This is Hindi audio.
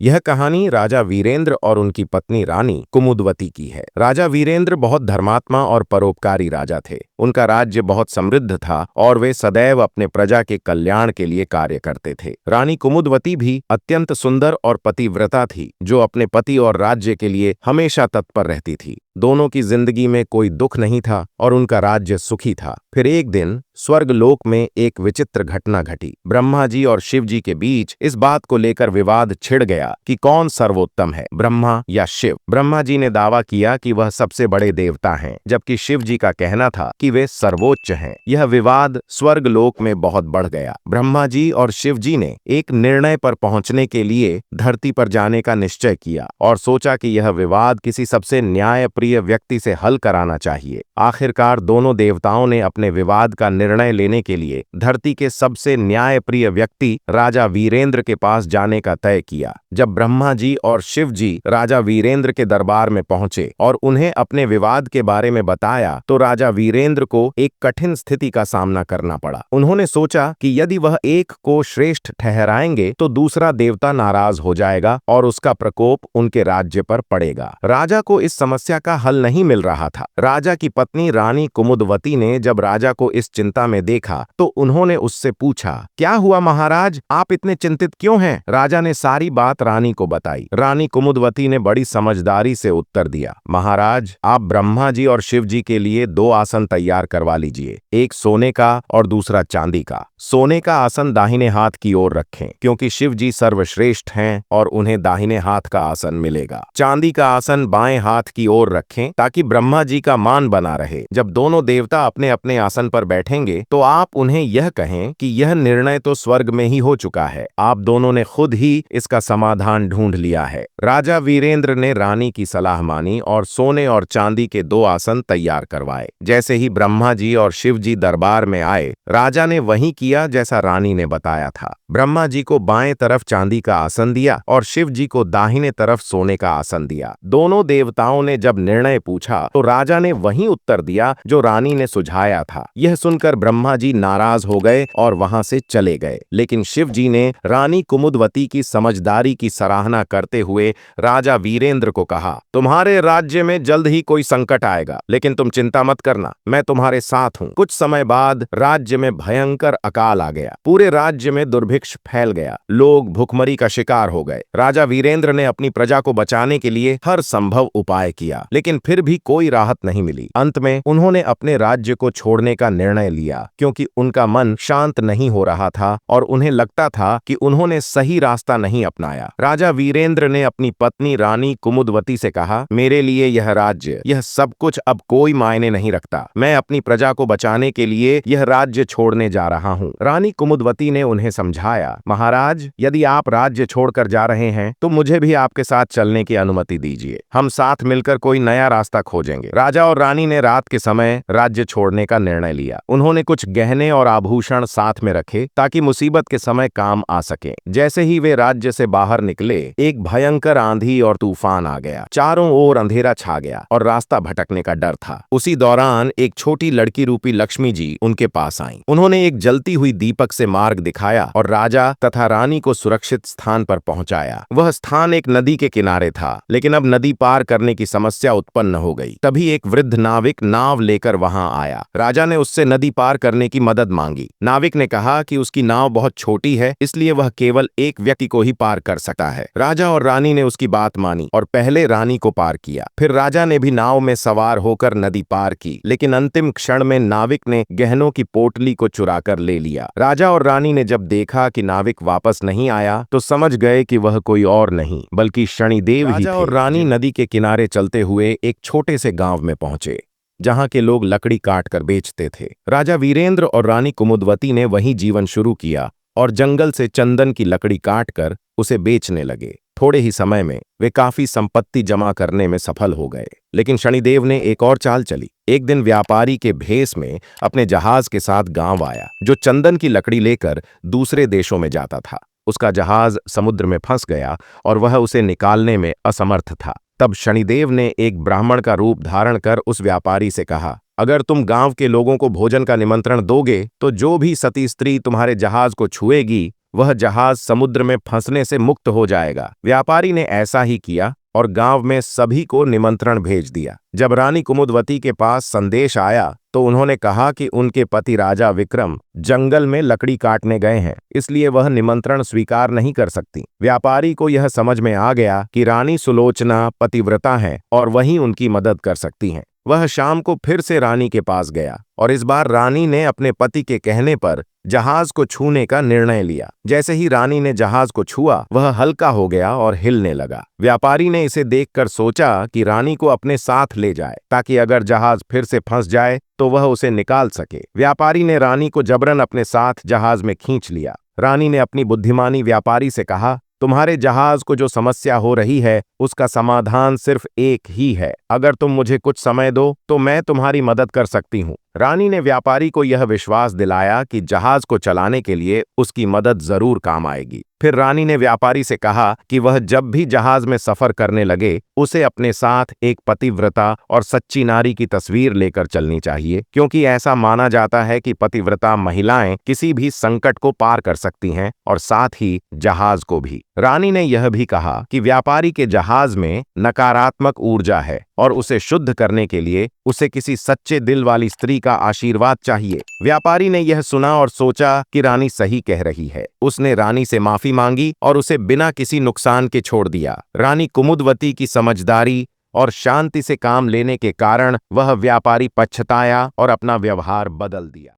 यह कहानी राजा वीरेंद्र और उनकी पत्नी रानी कुमुदवती की है। राजा वीरेंद्र बहुत धर्मात्मा और परोपकारी राजा थे। उनका राज्य बहुत समृद्ध था और वे सदैव अपने प्रजा के कल्याण के लिए कार्य करते थे। रानी कुमुदवती भी अत्यंत सुंदर और पतिव्रता थी, जो अपने पति और राज्य के लिए हमेशा तत्पर रहती थी। दोनों की जिंदगी में कोई दुख नहीं था और उनका राज्य सुखी था। फिर एक दिन स्वर्गलोक में एक विचित्र घटना घटी। ब्रह्मा जी और शिव जी के बीच इस बात को लेकर विवाद छिड़ गया कि कौन सर्वोत्तम है, ब्रह्मा या शिव। ब्रह्मा जी ने दावा किया कि वह सबसे बड़े देवता हैं, जबकि शिव जी का कहना था कि वे सर्वोच्च हैं। यह विवाद स्वर्गलोक में बहुत बढ़ गया। ब्रह्मा जी और शिव जी ने एक निर्णय पर पहुंचने के लिए धरती पर जाने का निश्चय किया और सोचा कि यह विवाद किसी सबसे न्यायप्रिय व्यक्ति से हल कराना चाहिए। आखिरकार दोनों देवताओं ने अपने विवाद का निर्णय लेने के लिए धरती के सबसे न्यायप्रिय व्यक्ति राजा वीरेंद्र के पास जाने का तय किया। जब ब्रह्मा जी और शिव जी राजा वीरेंद्र के दरबार में पहुंचे और उन्हें अपने विवाद के बारे में बताया, तो राजा वीरेंद्र को एक कठिन स्थिति का सामना करना पड़ा। उन्होंने सोचा कि यदि वह एक को श्रेष्ठ ठहराएंगे तो दूसरा देवता नाराज हो जाएगा और उसका प्रकोप उनके राज्य पर पड़ेगा। राजा को इस समस्या का हल नहीं मिल रहा था। राजा की पत्नी रानी कुमुदवती ने जब राजा को इस चिंता में देखा तो उन्होंने उससे पूछा, क्या हुआ महाराज, आप इतने चिंतित क्यों हैं? राजा ने सारी बात रानी को बताई। रानी कुमुदवती ने बड़ी समझदारी से उत्तर दिया, महाराज, आप ब्रह्मा जी और शिव जी के लिए 2 आसन तैयार करवा लीजिए, एक सोने का और दूसरा चांदी का। सोने का आसन दाहिने हाथ की ओर रखें, क्योंकि शिव जी सर्वश्रेष्ठ हैं और उन्हें दाहिने हाथ का आसन मिलेगा। चांदी का आसन बाएं हाथ की ओर रखें, ताकि ब्रह्मा जी का मान बना रहे। जब दोनों देवता अपने अपने आसन पर बैठेंगे तो आप उन्हें यह कहें कि यह निर्णय तो स्वर्ग में ही हो चुका है, आप दोनों ने खुद ही इसका समाधान ढूंढ लिया है। राजा वीरेंद्र ने रानी की सलाह मानी और सोने और चांदी के 2 आसन तैयार करवाए। जैसे ही ब्रह्मा जी और शिव जी दरबार में आए, राजा ने वही किया जैसा रानी ने बताया था। ब्रह्मा जी को बाएं तरफ चांदी का आसन दिया और शिव जी को दाहिने तरफ सोने का आसन दिया। दोनों देवताओं ने जब निर्णय पूछा तो राजा ने वही उत्तर दिया जो रानी ने सुझाया था। यह सुनकर ब्रह्मा जी नाराज हो गए और वहां से चले गए। लेकिन शिव जी ने रानी कुमुदवती की समझदारी की सराहना करते हुए राजा वीरेंद्र को कहा, तुम्हारे राज्य में जल्द ही कोई संकट आएगा, लेकिन तुम चिंता मत करना, मैं तुम्हारे साथ हूँ। कुछ समय बाद राज्य में भयंकर अकाल आ गया। पूरे राज्य में दुर्भिक्ष फैल गया। लोग भुखमरी का शिकार हो गए। राजा वीरेंद्र ने अपनी प्रजा को बचाने के लिए हर संभव उपाय किया, लेकिन फिर भी कोई राहत नहीं मिली। अंत में उन्होंने अपने राज्य को छोड़ने का निर्णय लिया, क्योंकि उनका मन शांत नहीं हो रहा था और उन्हें लगता था कि उन्होंने सही रास्ता नहीं अपनाया। राजा वीरेंद्र ने अपनी पत्नी रानी कुमुदवती से कहा, मेरे लिए यह राज्य, यह सब कुछ अब कोई मायने नहीं रखता। मैं अपनी प्रजा को बचाने के लिए यह राज्य छोड़ने जा रहा हूँ। रानी कुमुदवती ने उन्हें समझाया, महाराज, यदि आप राज्य छोड़कर जा रहे हैं तो मुझे भी आपके साथ चलने की अनुमति दीजिए। हम साथ मिलकर कोई नया रास्ता खोजेंगे। राजा और रानी ने रात के समय राज्य छोड़ने का निर्णय लिया। उन्होंने कुछ गहने और आभूषण साथ में रखे ताकि मुसीबत के समय काम आ सके। जैसे ही वे राज्य से बाहर निकले, एक भयंकर आंधी और तूफान आ गया। चारों ओर अंधेरा छा गया और रास्ता भटकने का डर था। उसी दौरान एक छोटी लड़की रूपी लक्ष्मी जी उनके पास आईं। उन्होंने एक जलती हुई दीपक से मार्ग दिखाया और राजा तथा रानी को सुरक्षित स्थान पर पहुंचाया। वह स्थान एक नदी के किनारे था, लेकिन अब नदी पार करने की समस्या उत्पन्न हो गई। तभी एक वृद्ध नाविक नाव लेकर वहां आया। राजा ने उससे नदी पार करने की मदद मांगी। नाविक ने कहा कि उसकी नाव बहुत छोटी है, इसलिए वह केवल एक व्यक्ति को ही पार कर सकता है। राजा और रानी ने उसकी बात मानी और पहले रानी को पार किया। फिर राजा ने भी नाव में सवार होकर नदी पार की, लेकिन अंतिम क्षण में नाविक ने गहनों की पोटली को चुराकर ले लिया। राजा और रानी ने जब देखा कि नाविक वापस नहीं आया तो समझ गए कि वह कोई और नहीं बल्कि शनिदेव ही थे। राजा और रानी नदी के किनारे चलते हुए एक छोटे से गांव में पहुंचे, जहां के लोग लकड़ी काट कर बेचते थे। राजा वीरेंद्र और रानी कुमुदवती ने वहीं जीवन शुरू किया और जंगल से चंदन की लकड़ी काटकर उसे बेचने लगे। थोड़े ही समय में वे काफी संपत्ति जमा करने में सफल हो गए। लेकिन शनिदेव ने एक और चाल चली। एक दिन व्यापारी के भेष में अपने जहाज के साथ गांव आया, जो चंदन की लकड़ी लेकर दूसरे देशों में जाता था। उसका जहाज समुद्र में फंस गया और वह उसे निकालने में असमर्थ था। तब शनिदेव ने एक ब्राह्मण का रूप धारण कर उस व्यापारी से कहा, अगर तुम गांव के लोगों को भोजन का निमंत्रण दोगे तो जो भी सती स्त्री तुम्हारे जहाज को छुएगी वह जहाज समुद्र में फंसने से मुक्त हो जाएगा। व्यापारी ने ऐसा ही किया और गांव में सभी को निमंत्रण भेज दिया। जब रानी कुमुदवती के पास संदेश आया तो उन्होंने कहा कि उनके पति राजा विक्रम जंगल में लकड़ी काटने गए हैं, इसलिए वह निमंत्रण स्वीकार नहीं कर सकती। व्यापारी को यह समझ में आ गया कि रानी सुलोचना पतिव्रता हैं और वही उनकी मदद कर सकती हैं। वह शाम को फिर से रानी के पास गया और इस बार रानी ने अपने पति के कहने पर जहाज को छूने का निर्णय लिया। जैसे ही रानी ने जहाज को छुआ, वह हल्का हो गया और हिलने लगा। व्यापारी ने इसे देखकर सोचा कि रानी को अपने साथ ले जाए ताकि अगर जहाज फिर से फंस जाए तो वह उसे निकाल सके। व्यापारी ने रानी को जबरन अपने साथ जहाज में खींच लिया। रानी ने अपनी बुद्धिमानी व्यापारी से कहा, तुम्हारे जहाज को जो समस्या हो रही है उसका समाधान सिर्फ एक ही है। अगर तुम मुझे कुछ समय दो तो मैं तुम्हारी मदद कर सकती हूँ। रानी ने व्यापारी को यह विश्वास दिलाया कि जहाज को चलाने के लिए उसकी मदद जरूर काम आएगी। फिर रानी ने व्यापारी से कहा कि वह जब भी जहाज में सफर करने लगे उसे अपने साथ एक पतिव्रता और सच्ची नारी की तस्वीर लेकर चलनी चाहिए, क्योंकि ऐसा माना जाता है कि पतिव्रता महिलाएं किसी भी संकट को पार कर सकती हैं और साथ ही जहाज को भी। रानी ने यह भी कहा कि व्यापारी के जहाज में नकारात्मक ऊर्जा है और उसे शुद्ध करने के लिए उसे किसी सच्चे दिल वाली स्त्री का आशीर्वाद चाहिए। व्यापारी ने यह सुना और सोचा कि रानी सही कह रही है। उसने रानी से माफी मांगी और उसे बिना किसी नुकसान के छोड़ दिया। रानी कुमुदवती की समझदारी और शांति से काम लेने के कारण वह व्यापारी पछताया और अपना व्यवहार बदल दिया।